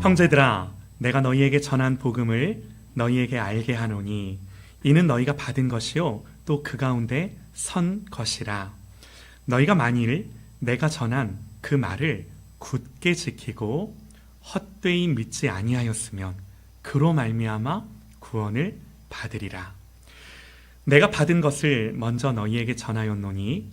형제들아, 내가 너희에게 전한 복음을 너희에게 알게 하노니 이는 너희가 받은 것이요 또 그 가운데 선 것이라. 너희가 만일 내가 전한 그 말을 굳게 지키고 헛되이 믿지 아니하였으면 그로 말미암아 구원을 받으리라. 내가 받은 것을 먼저 너희에게 전하였노니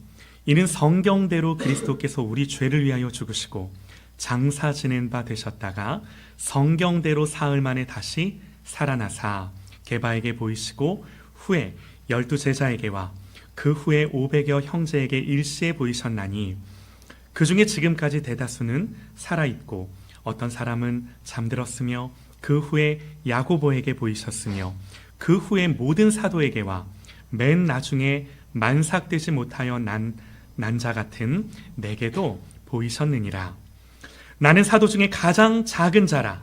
이는 성경대로 그리스도께서 우리 죄를 위하여 죽으시고 장사 지낸 바 되셨다가 성경대로 사흘 만에 다시 살아나사 게바에게 보이시고 후에 12 제자에게와 그 후에 500여 형제에게 일시에 보이셨나니 그 중에 지금까지 대다수는 살아있고 어떤 사람은 잠들었으며 그 후에 야고보에게 보이셨으며 그 후에 모든 사도에게와 맨 나중에 만삭되지 못하여 난 자 같은 내게도 보이셨느니라. 나는 사도 중에 가장 작은 자라.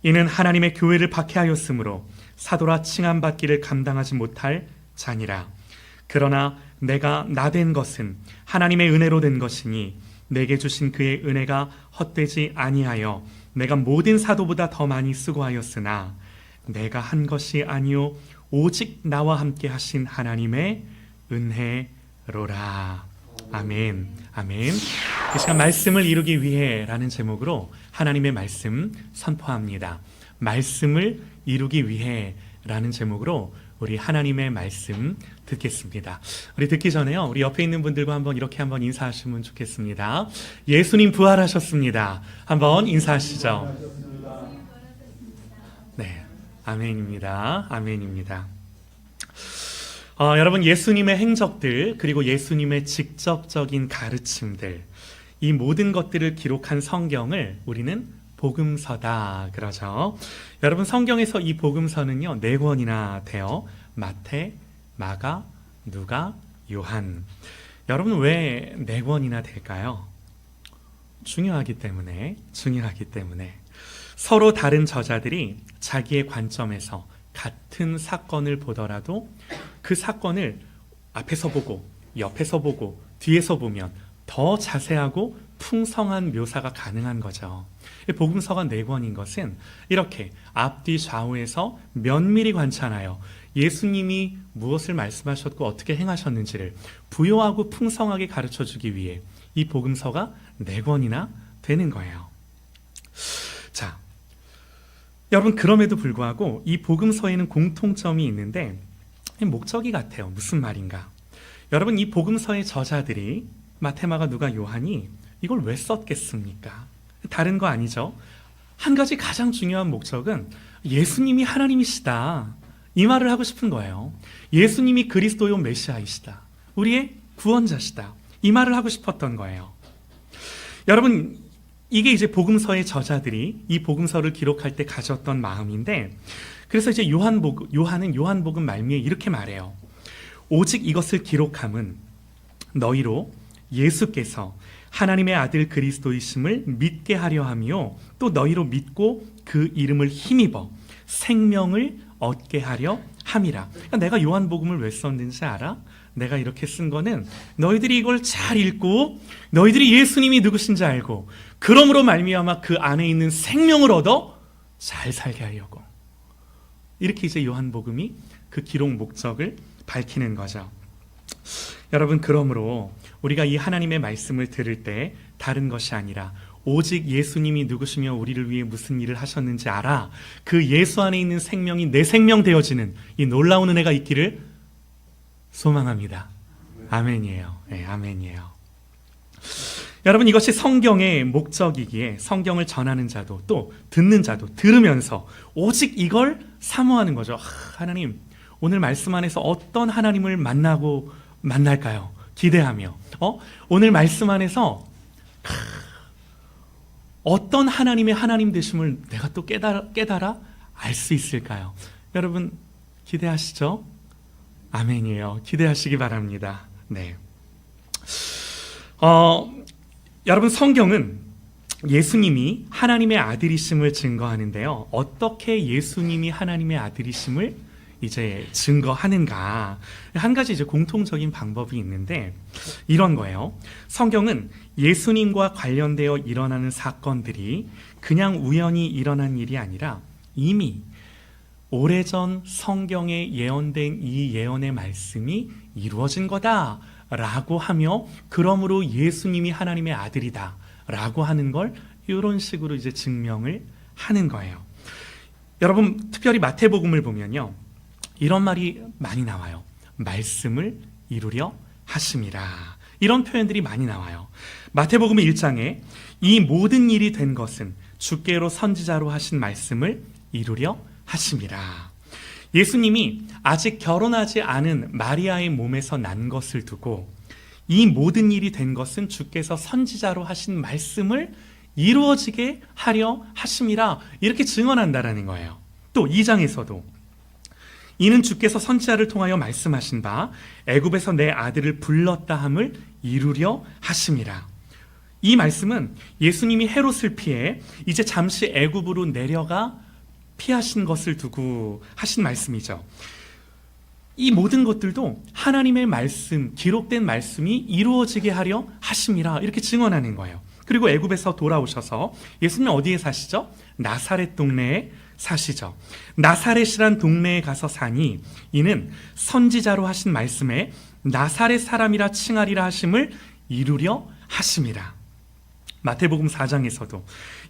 이는 하나님의 교회를 박해하였으므로 사도라 칭함받기를 감당하지 못할 자니라. 그러나 내가 나된 것은 하나님의 은혜로 된 것이니 내게 주신 그의 은혜가 헛되지 아니하여 내가 모든 사도보다 더 많이 수고하였으나 내가 한 것이 아니요 오직 나와 함께 하신 하나님의 은혜로라. 아멘. 아멘. 이 시간 말씀을 이루기 위해 라는 제목으로 하나님의 말씀 선포합니다. 말씀을 이루기 위해 라는 제목으로 우리 하나님의 말씀 듣겠습니다. 우리 듣기 전에요, 우리 옆에 있는 분들과 한번 인사하시면 좋겠습니다. 예수님 부활하셨습니다. 한번 인사하시죠. 네, 아멘입니다. 아멘입니다. 여러분, 예수님의 행적들 그리고 예수님의 직접적인 가르침들, 이 모든 것들을 기록한 성경을 우리는 복음서다 그러죠. 여러분, 성경에서 이 복음서는요 4권이나 돼요. 마태, 마가, 누가, 요한. 여러분, 왜 4권이나 될까요? 중요하기 때문에 서로 다른 저자들이 자기의 관점에서 같은 사건을 보더라도 그 사건을 앞에서 보고 옆에서 보고 뒤에서 보면 더 자세하고 풍성한 묘사가 가능한 거죠. 복음서가 4권인 것은 이렇게 앞뒤 좌우에서 면밀히 관찰하여 예수님이 무엇을 말씀하셨고 어떻게 행하셨는지를 부요하고 풍성하게 가르쳐주기 위해 이 복음서가 4권이나 되는 거예요. 자, 여러분, 그럼에도 불구하고 이 복음서에는 공통점이 있는데 목적이 같아요. 무슨 말인가? 여러분, 이 복음서의 저자들이 마태, 마가, 누가, 요한이 이걸 왜 썼겠습니까? 다른 거 아니죠. 한 가지 가장 중요한 목적은 예수님이 하나님이시다, 이 말을 하고 싶은 거예요. 예수님이 그리스도요 메시아이시다, 우리의 구원자시다, 이 말을 하고 싶었던 거예요. 여러분, 이게 이제 복음서의 저자들이 이 복음서를 기록할 때 가졌던 마음인데, 그래서 이제 요한은 요한복음 말미에 이렇게 말해요. 오직 이것을 기록함은 너희로 예수께서 하나님의 아들 그리스도이심을 믿게 하려 함이요 또 너희로 믿고 그 이름을 힘입어 생명을 얻게 하려 함이라. 그러니까 내가 요한복음을 왜 썼는지 알아? 내가 이렇게 쓴 거는 너희들이 이걸 잘 읽고 너희들이 예수님이 누구신지 알고 그러므로 말미암아 그 안에 있는 생명을 얻어 잘 살게 하려고. 이렇게 이제 요한복음이 그 기록 목적을 밝히는 거죠. 여러분, 그러므로 우리가 이 하나님의 말씀을 들을 때 다른 것이 아니라 오직 예수님이 누구시며 우리를 위해 무슨 일을 하셨는지 알아, 그 예수 안에 있는 생명이 내 생명 되어지는 이 놀라운 은혜가 있기를 소망합니다. 아멘이에요. 네, 아멘이에요. 여러분, 이것이 성경의 목적이기에 성경을 전하는 자도 또 듣는 자도 들으면서 오직 이걸 사모하는 거죠. 하나님, 오늘 말씀 안에서 어떤 하나님을 만날까요? 기대하며 오늘 말씀 안에서 어떤 하나님의 하나님 되심을 내가 또 깨달아 알 수 있을까요? 여러분, 기대하시죠? 아멘이에요. 기대하시기 바랍니다. 네. 여러분, 성경은 예수님이 하나님의 아들이심을 증거하는데요. 어떻게 예수님이 하나님의 아들이심을 이제 증거하는가? 한 가지 이제 공통적인 방법이 있는데 이런 거예요. 성경은 예수님과 관련되어 일어나는 사건들이 그냥 우연히 일어난 일이 아니라 이미 오래전 성경에 예언된 이 예언의 말씀이 이루어진 거다라고 하며 그러므로 예수님이 하나님의 아들이다라고 하는 걸 이런 식으로 이제 증명을 하는 거예요. 여러분, 특별히 마태복음을 보면요, 이런 말이 많이 나와요. 말씀을 이루려 하심이라. 이런 표현들이 많이 나와요. 마태복음 1장에 이 모든 일이 된 것은 주께로 선지자로 하신 말씀을 이루려 하심이라. 예수님이 아직 결혼하지 않은 마리아의 몸에서 난 것을 두고 이 모든 일이 된 것은 주께서 선지자로 하신 말씀을 이루어지게 하려 하심이라, 이렇게 증언한다라는 거예요. 또 2장에서도 이는 주께서 선지자를 통하여 말씀하신 바 애굽에서 내 아들을 불렀다 함을 이루려 하심이라. 이 말씀은 예수님이 헤롯을 피해 이제 잠시 애굽으로 내려가 피하신 것을 두고 하신 말씀이죠. 이 모든 것들도 하나님의 말씀, 기록된 말씀이 이루어지게 하려 하심이라, 이렇게 증언하는 거예요. 그리고 애굽에서 돌아오셔서 예수님 어디에 사시죠? 나사렛 동네에 사시죠. 나사렛이란 동네에 가서 사니 이는 선지자로 하신 말씀에 나사렛 사람이라 칭하리라 하심을 이루려 하심이라. 마태복음 4장에서도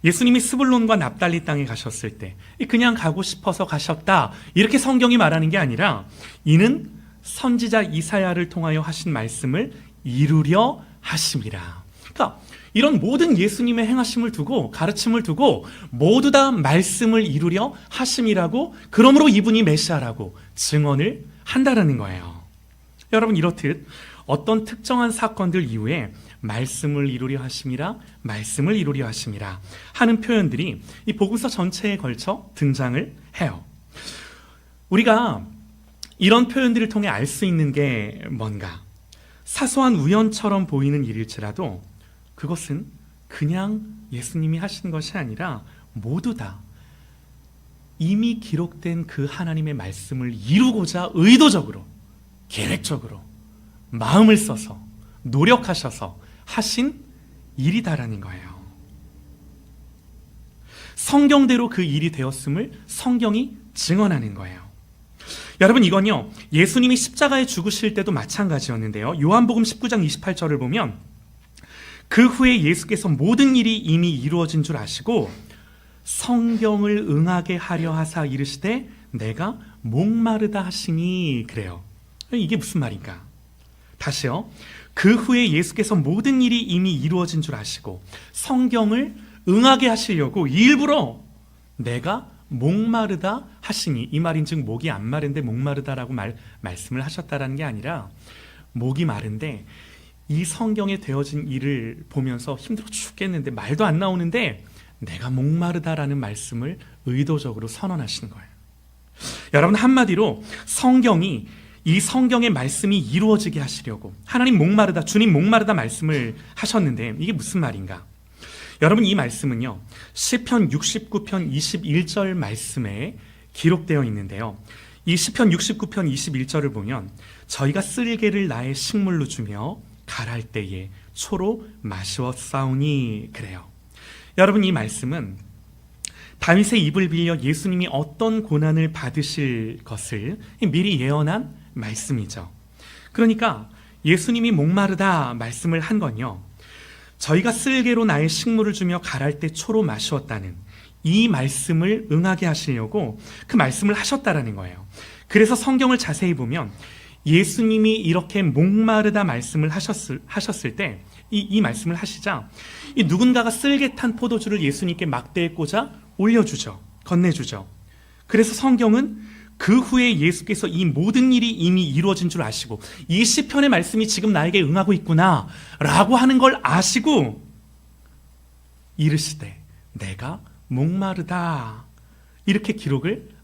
예수님이 스불론과 납달리 땅에 가셨을 때 그냥 가고 싶어서 가셨다, 이렇게 성경이 말하는 게 아니라 이는 선지자 이사야를 통하여 하신 말씀을 이루려 하심이라. 그러니까 이런 모든 예수님의 행하심을 두고, 가르침을 두고 모두 다 말씀을 이루려 하심이라고, 그러므로 이분이 메시아라고 증언을 한다라는 거예요. 여러분, 이렇듯 어떤 특정한 사건들 이후에 말씀을 이루려 하심이라, 말씀을 이루려 하심이라 하는 표현들이 이 복음서 전체에 걸쳐 등장을 해요. 우리가 이런 표현들을 통해 알 수 있는 게 뭔가, 사소한 우연처럼 보이는 일일지라도 그것은 그냥 예수님이 하신 것이 아니라 모두 다 이미 기록된 그 하나님의 말씀을 이루고자 의도적으로, 계획적으로 마음을 써서 노력하셔서 하신 일이다라는 거예요. 성경대로 그 일이 되었음을 성경이 증언하는 거예요. 여러분, 이건요, 예수님이 십자가에 죽으실 때도 마찬가지였는데요. 요한복음 19장 28절을 보면 그 후에 예수께서 모든 일이 이미 이루어진 줄 아시고 성경을 응하게 하려 하사 이르시되 내가 목마르다 하시니, 그래요. 이게 무슨 말인가? 다시요. 그 후에 예수께서 모든 일이 이미 이루어진 줄 아시고 성경을 응하게 하시려고 일부러 내가 목마르다 하시니, 이 말인즉 목이 안 마른데 목마르다라고 말씀을 하셨다라는 게 아니라 목이 마른데 이 성경에 되어진 일을 보면서 힘들어 죽겠는데 말도 안 나오는데 내가 목마르다라는 말씀을 의도적으로 선언하시는 거예요. 여러분, 한마디로 성경이, 이 성경의 말씀이 이루어지게 하시려고 하나님 목마르다, 주님 목마르다 말씀을 하셨는데 이게 무슨 말인가? 여러분, 이 말씀은요, 시편 69편 21절 말씀에 기록되어 있는데요, 이 시편 69편 21절을 보면 저희가 쓸개를 나의 식물로 주며 갈할 때에 초로 마시었사오니, 그래요. 여러분, 이 말씀은 다윗의 입을 빌려 예수님이 어떤 고난을 받으실 것을 미리 예언한 말씀이죠. 그러니까 예수님이 목마르다 말씀을 한 건요, 저희가 쓸개로 나의 식물을 주며 갈할 때 초로 마시었다는 이 말씀을 응하게 하시려고 그 말씀을 하셨다라는 거예요. 그래서 성경을 자세히 보면 예수님이 이렇게 목마르다 말씀을 하셨을 때 이 말씀을 하시자 이 누군가가 쓸개 탄 포도주를 예수님께 막대에 꽂아 올려주죠. 건네주죠. 그래서 성경은 그 후에 예수께서 이 모든 일이 이미 이루어진 줄 아시고 이 시편의 말씀이 지금 나에게 응하고 있구나 라고 하는 걸 아시고 이르시되 내가 목마르다, 이렇게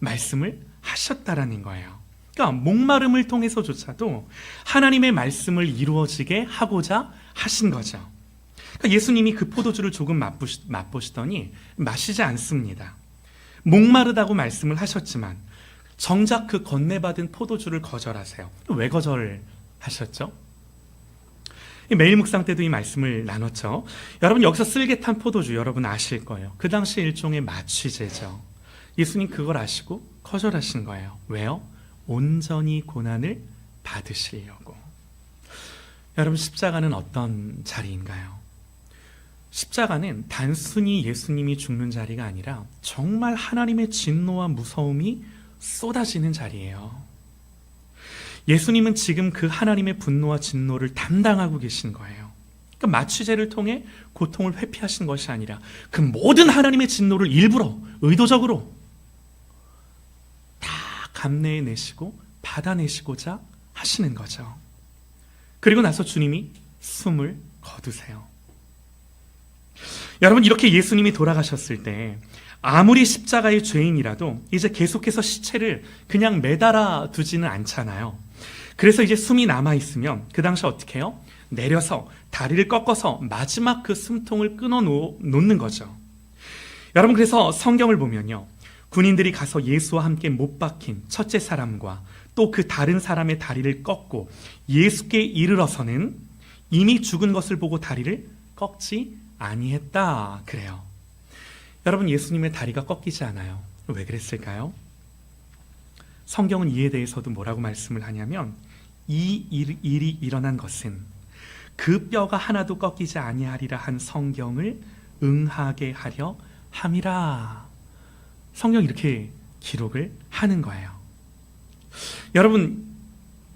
말씀을 하셨다라는 거예요. 그러니까 목마름을 통해서조차도 하나님의 말씀을 이루어지게 하고자 하신 거죠. 그러니까 예수님이 그 포도주를 조금 맛보시더니 마시지 않습니다. 목마르다고 말씀을 하셨지만 정작 그 건네받은 포도주를 거절하세요. 왜 거절하셨죠? 매일 묵상 때도 이 말씀을 나눴죠. 여러분, 여기서 쓸개탄 포도주 여러분 아실 거예요. 그 당시 일종의 마취제죠. 예수님 그걸 아시고 거절하신 거예요. 왜요? 온전히 고난을 받으시려고. 여러분, 십자가는 어떤 자리인가요? 십자가는 단순히 예수님이 죽는 자리가 아니라 정말 하나님의 진노와 무서움이 쏟아지는 자리예요. 예수님은 지금 그 하나님의 분노와 진노를 담당하고 계신 거예요. 그러니까 마취제를 통해 고통을 회피하신 것이 아니라 그 모든 하나님의 진노를 일부러 의도적으로 다 감내해내시고 받아내시고자 하시는 거죠. 그리고 나서 주님이 숨을 거두세요. 여러분, 이렇게 예수님이 돌아가셨을 때 아무리 십자가의 죄인이라도 이제 계속해서 시체를 그냥 매달아 두지는 않잖아요. 그래서 이제 숨이 남아있으면 그 당시 어떻게 해요? 내려서 다리를 꺾어서 마지막 그 숨통을 끊어 놓는 거죠. 여러분, 그래서 성경을 보면요, 군인들이 가서 예수와 함께 못 박힌 첫째 사람과 또 그 다른 사람의 다리를 꺾고 예수께 이르러서는 이미 죽은 것을 보고 다리를 꺾지 아니했다 그래요. 여러분, 예수님의 다리가 꺾이지 않아요. 왜 그랬을까요? 성경은 이에 대해서도 뭐라고 말씀을 하냐면, 이 일이 일어난 것은 그 뼈가 하나도 꺾이지 아니하리라 한 성경을 응하게 하려 함이라. 성경 이렇게 기록을 하는 거예요. 여러분,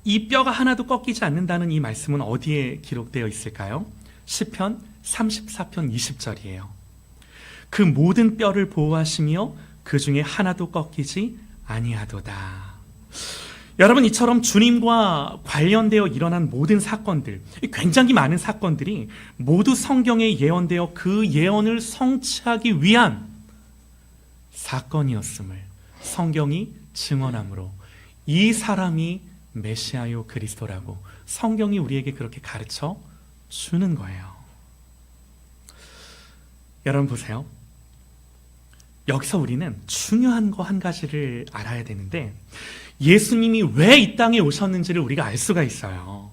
이 뼈가 하나도 꺾이지 않는다는 이 말씀은 어디에 기록되어 있을까요? 시편 34편 20절이에요. 그 모든 뼈를 보호하시며 그 중에 하나도 꺾이지 아니하도다. 여러분, 이처럼 주님과 관련되어 일어난 모든 사건들, 굉장히 많은 사건들이 모두 성경에 예언되어 그 예언을 성취하기 위한 사건이었음을 성경이 증언하므로 이 사람이 메시아요 그리스도라고 성경이 우리에게 그렇게 가르쳐 주는 거예요. 여러분 보세요. 여기서 우리는 중요한 거 한 가지를 알아야 되는데, 예수님이 왜 이 땅에 오셨는지를 우리가 알 수가 있어요.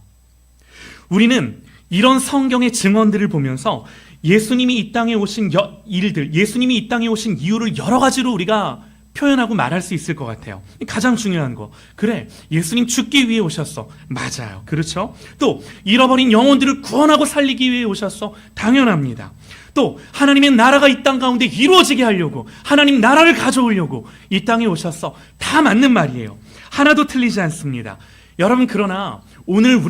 우리는 이런 성경의 증언들을 보면서 예수님이 이 땅에 오신 일들, 예수님이 이 땅에 오신 이유를 여러 가지로 우리가 표현하고 말할 수 있을 것 같아요. 가장 중요한 거, 그래, 예수님 죽기 위해 오셨어. 맞아요. 그렇죠? 또 잃어버린 영혼들을 구원하고 살리기 위해 오셨어. 당연합니다. 또 하나님의 나라가 이 땅 가운데 이루어지게 하려고, 하나님 나라를 가져오려고 이 땅에 오셨어. 다 맞는 말이에요. 하나도 틀리지 않습니다. 여러분, 그러나 오늘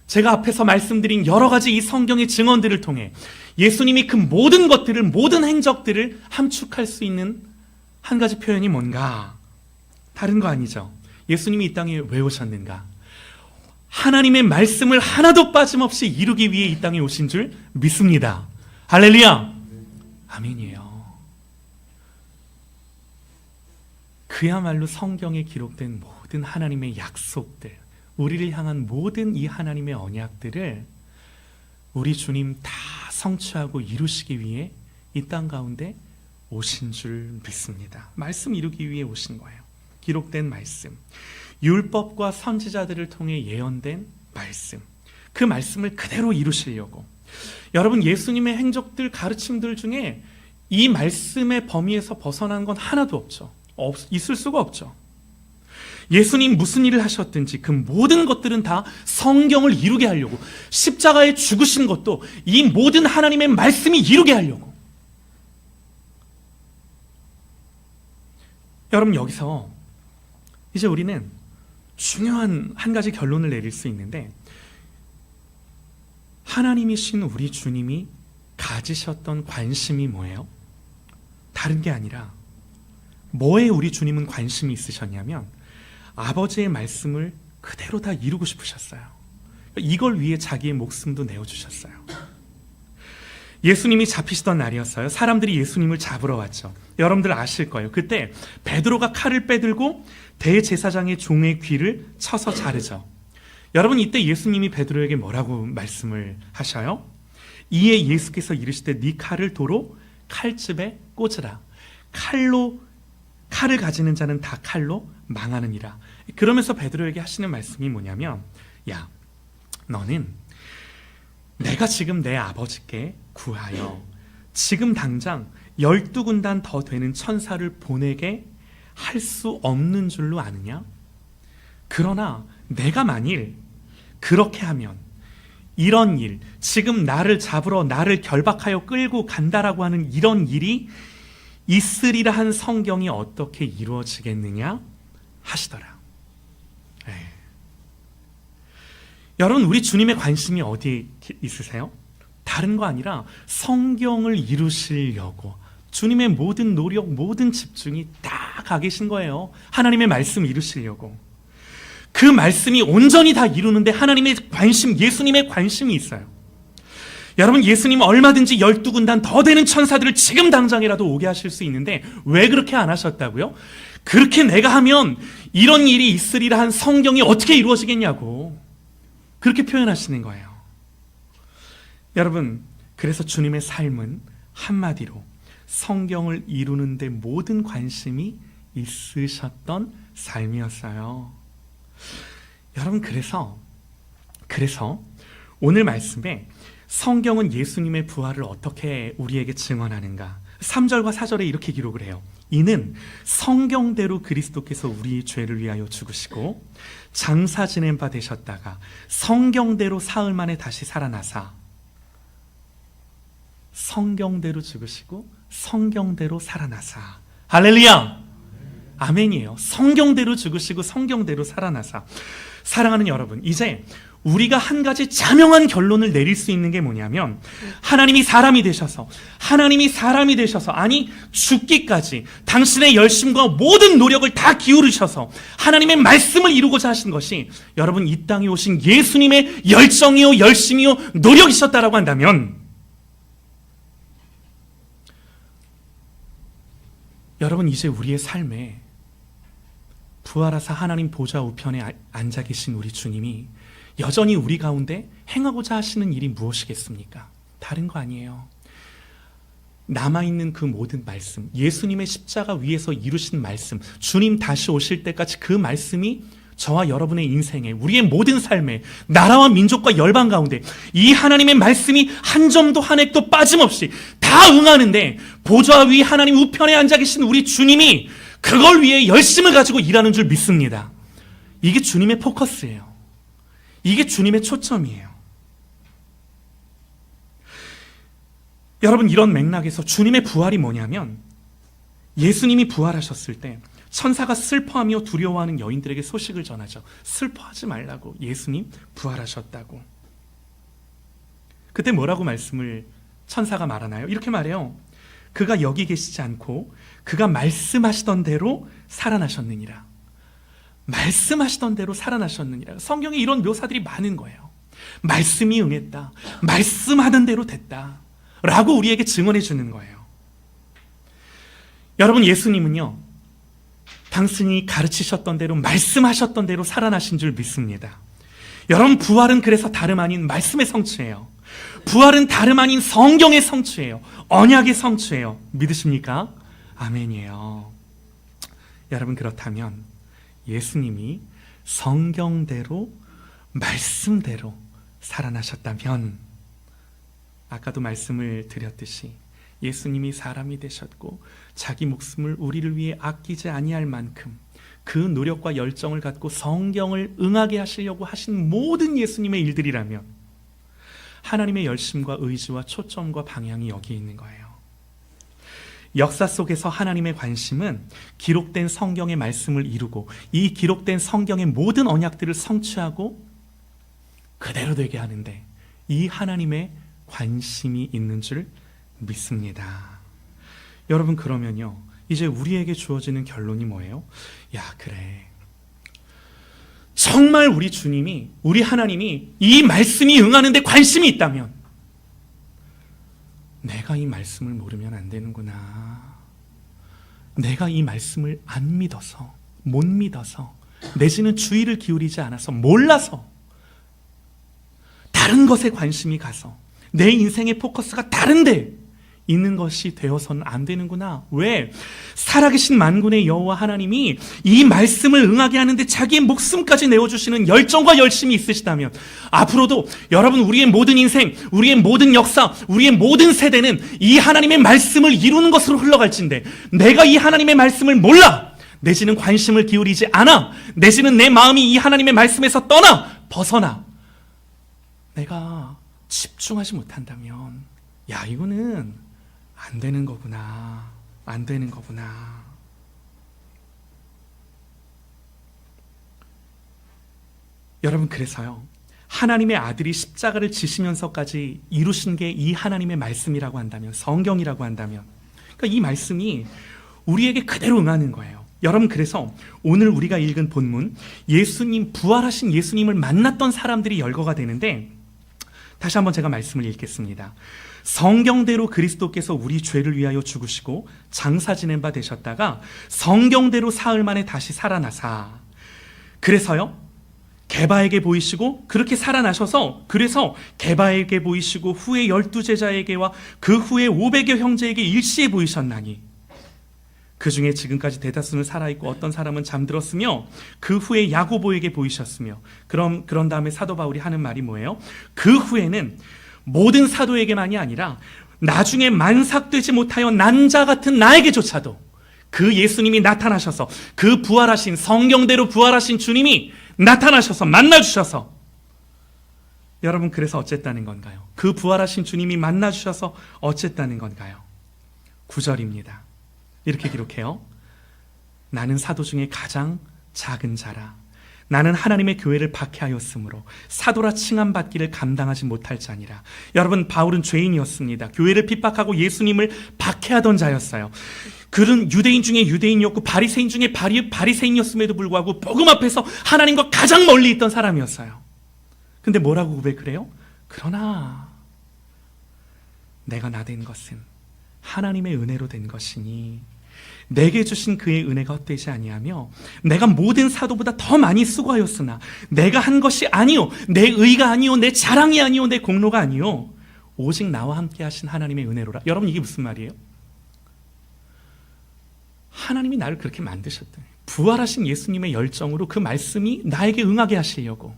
제가 앞에서 말씀드린 여러 가지 이 성경의 증언들을 통해 예수님이 그 모든 것들을, 모든 행적들을 함축할 수 있는 한 가지 표현이 뭔가? 다른 거 아니죠. 예수님이 이 땅에 왜 오셨는가? 하나님의 말씀을 하나도 빠짐없이 이루기 위해 이 땅에 오신 줄 믿습니다. 할렐루야! 아멘이에요. 그야말로 성경에 기록된 모든 하나님의 약속들, 우리를 향한 모든 이 하나님의 언약들을 우리 주님 다 성취하고 이루시기 위해 이 땅 가운데 오신 줄 믿습니다. 말씀 이루기 위해 오신 거예요. 기록된 말씀, 율법과 선지자들을 통해 예언된 말씀, 그 말씀을 그대로 이루시려고. 여러분, 예수님의 행적들, 가르침들 중에 이 말씀의 범위에서 벗어난 건 하나도 없죠. 있을 수가 없죠. 예수님 무슨 일을 하셨든지 그 모든 것들은 다 성경을 이루게 하려고, 십자가에 죽으신 것도 이 모든 하나님의 말씀이 이루게 하려고. 여러분, 여기서 이제 우리는 중요한 한 가지 결론을 내릴 수 있는데, 하나님이신 우리 주님이 가지셨던 관심이 뭐예요? 다른 게 아니라 뭐에 우리 주님은 관심이 있으셨냐면 아버지의 말씀을 그대로 다 이루고 싶으셨어요. 이걸 위해 자기의 목숨도 내어주셨어요. 예수님이 잡히시던 날이었어요. 사람들이 예수님을 잡으러 왔죠. 여러분들 아실 거예요. 그때 베드로가 칼을 빼들고 대제사장의 종의 귀를 쳐서 자르죠. 여러분, 이때 예수님이 베드로에게 뭐라고 말씀을 하셔요? 이에 예수께서 이르시되 네 칼을 도로 칼집에 꽂으라. 칼을 가지는 자는 다 칼로 망하느니라. 그러면서 베드로에게 하시는 말씀이 뭐냐면, 야, 너는 내가 지금 내 아버지께 구하여 지금 당장 12군단 더 되는 천사를 보내게 할 수 없는 줄로 아느냐? 그러나 내가 만일 그렇게 하면 이런 일, 지금 나를 잡으러 나를 결박하여 끌고 간다라고 하는 이런 일이 있으리라 한 성경이 어떻게 이루어지겠느냐 하시더라. 여러분, 우리 주님의 관심이 어디에 있으세요? 다른 거 아니라 성경을 이루시려고 주님의 모든 노력, 모든 집중이 다 가 계신 거예요. 하나님의 말씀 이루시려고. 그 말씀이 온전히 다 이루는데 하나님의 관심, 예수님의 관심이 있어요. 여러분, 예수님은 얼마든지 12군단 더 되는 천사들을 지금 당장이라도 오게 하실 수 있는데 왜 그렇게 안 하셨다고요? 그렇게 내가 하면 이런 일이 있으리라 한 성경이 어떻게 이루어지겠냐고 그렇게 표현하시는 거예요. 여러분, 그래서 주님의 삶은 한마디로 성경을 이루는데 모든 관심이 있으셨던 삶이었어요. 여러분, 그래서 오늘 말씀에 성경은 예수님의 부활을 어떻게 우리에게 증언하는가? 3절과 4절에 이렇게 기록을 해요. 이는 성경대로 그리스도께서 우리의 죄를 위하여 죽으시고 장사 지낸 바 되셨다가 성경대로 사흘 만에 다시 살아나사, 성경대로 죽으시고 성경대로 살아나사. 할렐루야! 아멘이에요. 성경대로 죽으시고 성경대로 살아나사. 사랑하는 여러분, 이제 우리가 한 가지 자명한 결론을 내릴 수 있는 게 뭐냐면 하나님이 사람이 되셔서 아니 죽기까지 당신의 열심과 모든 노력을 다 기울이셔서 하나님의 말씀을 이루고자 하신 것이 여러분 이 땅에 오신 예수님의 열정이요 열심이요 노력이셨다라고 한다면, 여러분 이제 우리의 삶에 부활하사 하나님 보좌 우편에 앉아 계신 우리 주님이 여전히 우리 가운데 행하고자 하시는 일이 무엇이겠습니까? 다른 거 아니에요. 남아있는 그 모든 말씀, 예수님의 십자가 위에서 이루신 말씀, 주님 다시 오실 때까지 그 말씀이 저와 여러분의 인생에, 우리의 모든 삶에, 나라와 민족과 열방 가운데 이 하나님의 말씀이 한 점도 한 획도 빠짐없이 다 응하는데 보좌 위 하나님 우편에 앉아 계신 우리 주님이 그걸 위해 열심을 가지고 일하는 줄 믿습니다. 이게 주님의 포커스예요. 이게 주님의 초점이에요. 여러분, 이런 맥락에서 주님의 부활이 뭐냐면 예수님이 부활하셨을 때 천사가 슬퍼하며 두려워하는 여인들에게 소식을 전하죠. 슬퍼하지 말라고, 예수님 부활하셨다고. 그때 뭐라고 말씀을 천사가 말하나요? 이렇게 말해요. 그가 여기 계시지 않고 그가 말씀하시던 대로 살아나셨느니라. 말씀하시던 대로 살아나셨느니라. 성경에 이런 묘사들이 많은 거예요. 말씀이 응했다, 말씀하던 대로 됐다 라고 우리에게 증언해 주는 거예요. 여러분, 예수님은요 당신이 가르치셨던 대로 말씀하셨던 대로 살아나신 줄 믿습니다. 여러분, 부활은 그래서 다름 아닌 말씀의 성취예요. 부활은 다름 아닌 성경의 성취예요. 언약의 성취예요. 믿으십니까? 아멘이에요. 여러분, 그렇다면 예수님이 성경대로 말씀대로 살아나셨다면, 아까도 말씀을 드렸듯이 예수님이 사람이 되셨고 자기 목숨을 우리를 위해 아끼지 아니할 만큼 그 노력과 열정을 갖고 성경을 응하게 하시려고 하신 모든 예수님의 일들이라면 하나님의 열심과 의지와 초점과 방향이 여기에 있는 거예요. 역사 속에서 하나님의 관심은 기록된 성경의 말씀을 이루고 이 기록된 성경의 모든 언약들을 성취하고 그대로 되게 하는데 이 하나님의 관심이 있는 줄 믿습니다. 여러분, 그러면요 이제 우리에게 주어지는 결론이 뭐예요? 야, 그래, 정말 우리 주님이, 우리 하나님이 이 말씀이 응하는데 관심이 있다면 내가 이 말씀을 모르면 안 되는구나. 내가 이 말씀을 안 믿어서, 못 믿어서, 내지는 주의를 기울이지 않아서, 몰라서 다른 것에 관심이 가서 내 인생의 포커스가 다른데 있는 것이 되어서는 안 되는구나. 왜? 살아계신 만군의 여호와 하나님이 이 말씀을 응하게 하는데 자기의 목숨까지 내어주시는 열정과 열심이 있으시다면 앞으로도 여러분, 우리의 모든 인생, 우리의 모든 역사, 우리의 모든 세대는 이 하나님의 말씀을 이루는 것으로 흘러갈진데, 내가 이 하나님의 말씀을 몰라, 내지는 관심을 기울이지 않아, 내지는 내 마음이 이 하나님의 말씀에서 벗어나 내가 집중하지 못한다면, 야, 이거는 안 되는 거구나. 안 되는 거구나. 여러분, 그래서요, 하나님의 아들이 십자가를 지시면서까지 이루신 게 이 하나님의 말씀이라고 한다면, 성경이라고 한다면, 그러니까 이 말씀이 우리에게 그대로 응하는 거예요. 여러분, 그래서 오늘 우리가 읽은 본문, 예수님, 부활하신 예수님을 만났던 사람들이 열거가 되는데, 다시 한번 제가 말씀을 읽겠습니다. 성경대로 그리스도께서 우리 죄를 위하여 죽으시고 장사 지낸 바 되셨다가 성경대로 사흘 만에 다시 살아나사, 그래서요, 게바에게 보이시고, 그렇게 살아나셔서 그래서 게바에게 보이시고 후에 12제자에게와 그 후에 500여 형제에게 일시에 보이셨나니, 그 중에 지금까지 대다수는 살아있고 어떤 사람은 잠들었으며 그 후에 야고보에게 보이셨으며, 그런 다음에 사도 바울이 하는 말이 뭐예요? 그 후에는 모든 사도에게만이 아니라 나중에 만삭되지 못하여 난 자 같은 나에게조차도 그 예수님이 나타나셔서, 그 부활하신, 성경대로 부활하신 주님이 나타나셔서 만나주셔서, 여러분, 그래서 어쨌다는 건가요? 그 부활하신 주님이 만나주셔서 어쨌다는 건가요? 9절입니다. 이렇게 기록해요. 나는 사도 중에 가장 작은 자라. 나는 하나님의 교회를 박해하였으므로 사도라 칭함받기를 감당하지 못할 자니라. 여러분, 바울은 죄인이었습니다. 교회를 핍박하고 예수님을 박해하던 자였어요. 그는 유대인 중에 유대인이었고 바리새인 중에 바리새인이었음에도 불구하고 복음 앞에서 하나님과 가장 멀리 있던 사람이었어요. 근데 뭐라고 고백을 해요? 그러나 내가 나된 것은 하나님의 은혜로 된 것이니 내게 주신 그의 은혜가 헛되지 아니하며 내가 모든 사도보다 더 많이 수고하였으나 내가 한 것이 아니요, 내 의가 아니요, 내 자랑이 아니요, 내 공로가 아니요, 오직 나와 함께 하신 하나님의 은혜로라. 여러분, 이게 무슨 말이에요? 하나님이 나를 그렇게 만드셨대. 부활하신 예수님의 열정으로 그 말씀이 나에게 응하게 하시려고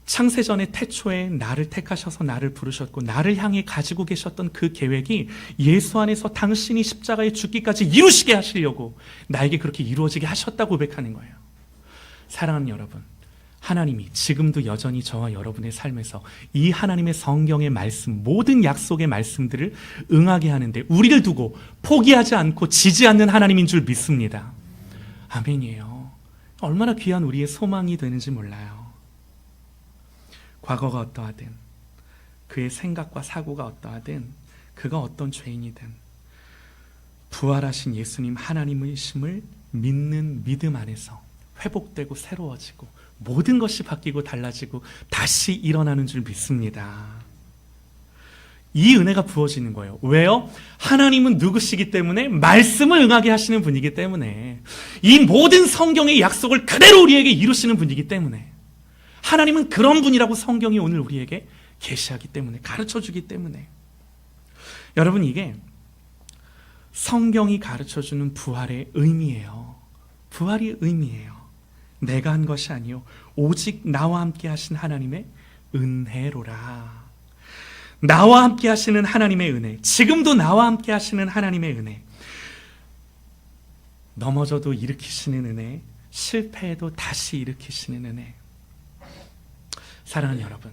창세전의 태초에 나를 택하셔서 나를 부르셨고 나를 향해 가지고 계셨던 그 계획이 예수 안에서 당신이 십자가에 죽기까지 이루시게 하시려고 나에게 그렇게 이루어지게 하셨다고 고백하는 거예요. 사랑하는 여러분, 하나님이 지금도 여전히 저와 여러분의 삶에서 이 하나님의 성경의 말씀, 모든 약속의 말씀들을 응하게 하는데 우리를 두고 포기하지 않고 지지 않는 하나님인 줄 믿습니다. 아멘이에요. 얼마나 귀한 우리의 소망이 되는지 몰라요. 과거가 어떠하든, 그의 생각과 사고가 어떠하든, 그가 어떤 죄인이든 부활하신 예수님 하나님이심을 믿는 믿음 안에서 회복되고 새로워지고 모든 것이 바뀌고 달라지고 다시 일어나는 줄 믿습니다. 이 은혜가 부어지는 거예요. 왜요? 하나님은 누구시기 때문에? 말씀을 응하게 하시는 분이기 때문에, 이 모든 성경의 약속을 그대로 우리에게 이루시는 분이기 때문에, 하나님은 그런 분이라고 성경이 오늘 우리에게 계시하기 때문에, 가르쳐주기 때문에. 여러분, 이게 성경이 가르쳐주는 부활의 의미예요. 부활의 의미예요. 내가 한 것이 아니요 오직 나와 함께 하신 하나님의 은혜로라. 나와 함께 하시는 하나님의 은혜, 지금도 나와 함께 하시는 하나님의 은혜, 넘어져도 일으키시는 은혜, 실패해도 다시 일으키시는 은혜. 사랑하는 여러분,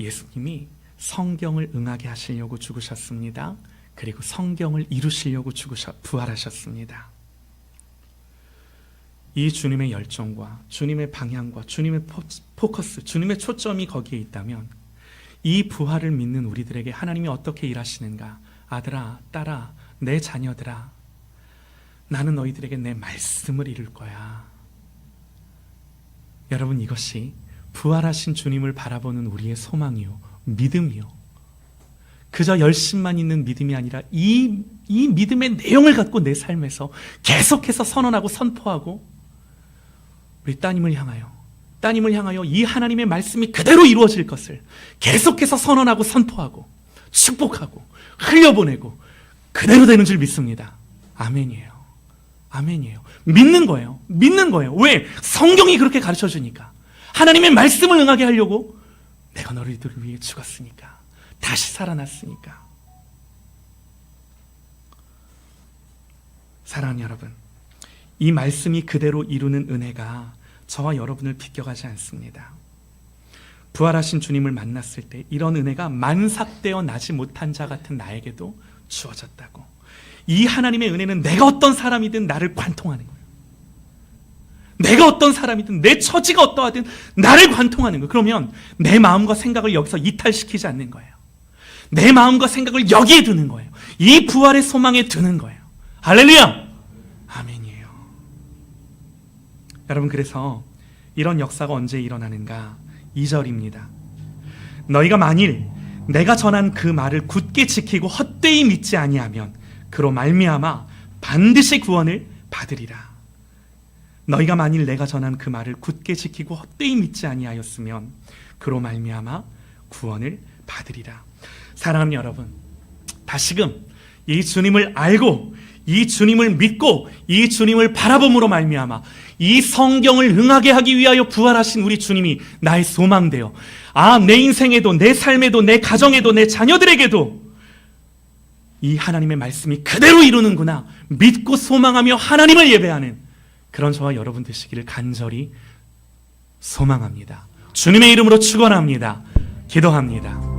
예수님이 성경을 응하게 하시려고 죽으셨습니다. 그리고 성경을 이루시려고 부활하셨습니다. 이 주님의 열정과 주님의 방향과 주님의 포커스, 주님의 초점이 거기에 있다면 이 부활을 믿는 우리들에게 하나님이 어떻게 일하시는가? 아들아, 딸아, 내 자녀들아, 나는 너희들에게 내 말씀을 이룰 거야. 여러분, 이것이 부활하신 주님을 바라보는 우리의 소망이요, 믿음이요, 그저 열심만 있는 믿음이 아니라 이 믿음의 내용을 갖고 내 삶에서 계속해서 선언하고 선포하고, 우리 따님을 향하여 이 하나님의 말씀이 그대로 이루어질 것을 계속해서 선언하고 선포하고, 축복하고 흘려보내고 그대로 되는 줄 믿습니다. 아멘이에요. 아멘이에요. 믿는 거예요. 믿는 거예요. 왜? 성경이 그렇게 가르쳐 주니까. 하나님의 말씀을 응하게 하려고 내가 너희들을 위해 죽었으니까. 다시 살아났으니까. 사랑하는 여러분, 이 말씀이 그대로 이루는 은혜가 저와 여러분을 비껴가지 않습니다. 부활하신 주님을 만났을 때 이런 은혜가 만삭되어 나지 못한 자 같은 나에게도 주어졌다고. 이 하나님의 은혜는 내가 어떤 사람이든 나를 관통하는 거예요. 내가 어떤 사람이든 내 처지가 어떠하든 나를 관통하는 거예요. 그러면 내 마음과 생각을 여기서 이탈시키지 않는 거예요. 내 마음과 생각을 여기에 두는 거예요. 이 부활의 소망에 두는 거예요. 할렐루야! 아멘이에요. 여러분, 그래서 이런 역사가 언제 일어나는가? 2절입니다. 너희가 만일 내가 전한 그 말을 굳게 지키고 헛되이 믿지 아니하면 그로 말미암아 반드시 구원을 받으리라. 너희가 만일 내가 전한 그 말을 굳게 지키고 헛되이 믿지 아니하였으면 그로 말미암아 구원을 받으리라. 사랑하는 여러분, 다시금 이 주님을 알고 이 주님을 믿고 이 주님을 바라봄으로 말미암아 이 성경을 응하게 하기 위하여 부활하신 우리 주님이 나의 소망되어 내 인생에도 내 삶에도 내 가정에도 내 자녀들에게도 이 하나님의 말씀이 그대로 이루는구나 믿고 소망하며 하나님을 예배하는 그런 저와 여러분 되시기를 간절히 소망합니다. 주님의 이름으로 축원합니다. 기도합니다.